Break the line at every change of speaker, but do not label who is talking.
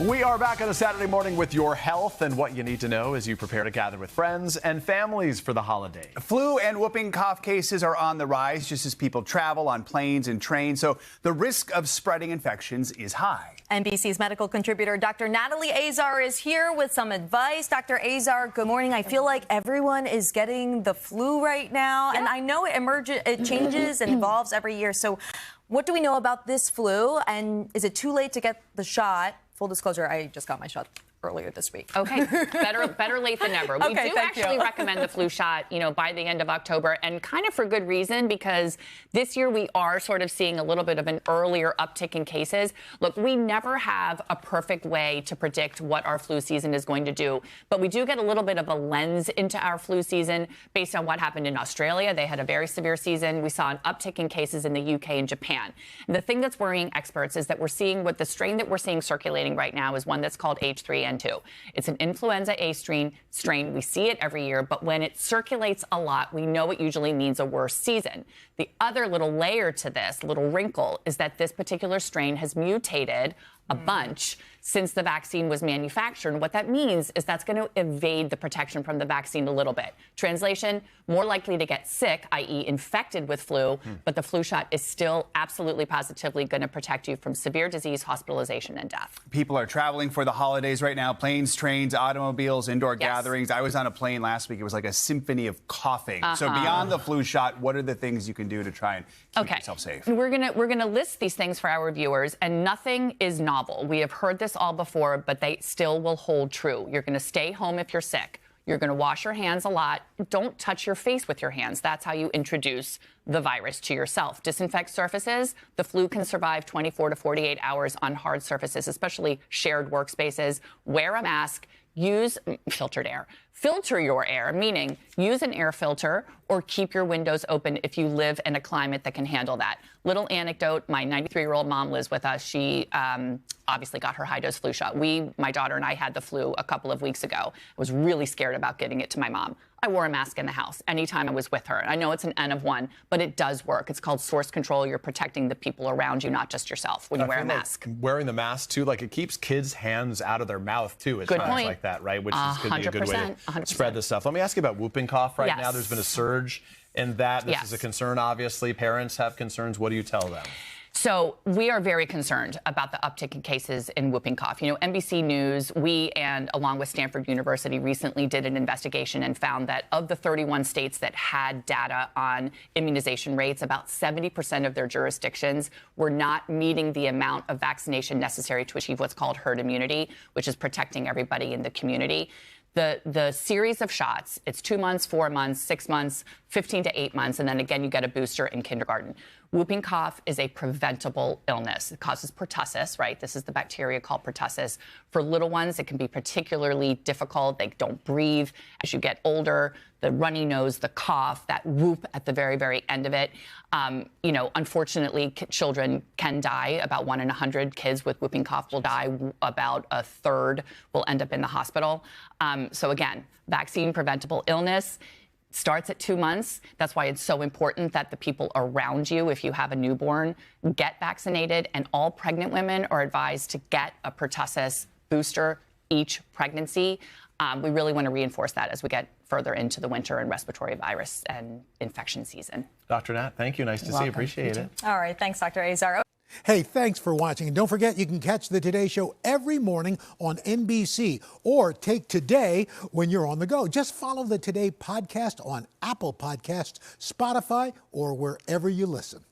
We are back on a Saturday morning with your health and what you need to know as you prepare to gather with friends and families for the holiday.
Flu and whooping cough cases are on the rise just as people travel on planes and trains, so the risk of spreading infections is high.
NBC's medical contributor Dr. Natalie Azar is here with some advice. Dr. Azar, good morning. I feel like everyone is getting the flu right now, and I know it changes and evolves every year. So what do we know about this flu, and is it too late to get the shot? Full disclosure, I just got my shot earlier this week.
Okay, better late than never. We do actually recommend the flu shot, by the end of October, and kind of for good reason, because this year we are sort of seeing a little bit of an earlier uptick in cases. Look, we never have a perfect way to predict what our flu season is going to do, but we do get a little bit of a lens into our flu season based on what happened in Australia. They had a very severe season. We saw an uptick in cases in the UK and Japan. And the thing that's worrying experts is that we're seeing what the strain that we're seeing circulating right now is one that's called H3N2. It's an influenza A strain. We see it every year, but when it circulates a lot, we know it usually means a worse season. The other little layer to this, little wrinkle, is that this particular strain has mutated a bunch since the vaccine was manufactured. And what that means is that's going to evade the protection from the vaccine a little bit. Translation, more likely to get sick, i.e. infected with flu, but the flu shot is still absolutely positively going to protect you from severe disease, hospitalization, and death.
People are traveling for the holidays right now, planes, trains, automobiles, indoor gatherings. I was on a plane last week. It was like a symphony of coughing. So beyond the flu shot, what are the things you can do to try and keep yourself safe?
We're gonna list these things for our viewers, and nothing is novel. We have heard this all before, but they still will hold true. You're going to stay home if you're sick. You're going to wash your hands a lot. Don't touch your face with your hands. That's how you introduce the virus to yourself. Disinfect surfaces. The flu can survive 24 to 48 hours on hard surfaces, especially shared workspaces. Wear a mask. Use filtered air. Filter your air, meaning use an air filter or keep your windows open if you live in a climate that can handle that. Little anecdote, my 93-year-old mom lives with us. She obviously got her high-dose flu shot. My daughter and I had the flu a couple of weeks ago. I was really scared about getting it to my mom. I wore a mask in the house anytime I was with her. I know it's an N of 1, but it does work. It's called source control. You're protecting the people around you, not just yourself, when you wear a mask.
Wearing the mask, too, it keeps kids' hands out of their mouth, too, at times like that, right? Which is going to be a good way to spread this stuff. Let me ask you about whooping cough right now. There's been a surge in that. This is a concern, obviously. Parents have concerns. What do you tell them?
So we are very concerned about the uptick in cases in whooping cough. NBC News, along with Stanford University, recently did an investigation and found that of the 31 states that had data on immunization rates, about 70% of their jurisdictions were not meeting the amount of vaccination necessary to achieve what's called herd immunity, which is protecting everybody in the community. The series of shots, it's 2 months, 4 months, 6 months, 15 to 8 months, and then again you get a booster in kindergarten. Whooping cough is a preventable illness. It causes pertussis, right? This is the bacteria called pertussis. For little ones, it can be particularly difficult. They don't breathe. As you get older, the runny nose, the cough, that whoop at the very, very end of it. Unfortunately, children can die. About 1 in 100 kids with whooping cough will die. About a third will end up in the hospital. So again, vaccine preventable illness. Starts at 2 months. That's why it's so important that the people around you, if you have a newborn, get vaccinated. And all pregnant women are advised to get a pertussis booster each pregnancy. We really want to reinforce that as we get further into the winter and respiratory virus and infection season.
Dr. Nat, thank you. Nice to see you. Appreciate it.
All right. Thanks, Dr. Azar.
Hey, thanks for watching. And don't forget, you can catch the Today Show every morning on NBC or take Today when you're on the go. Just follow the Today podcast on Apple Podcasts, Spotify, or wherever you listen.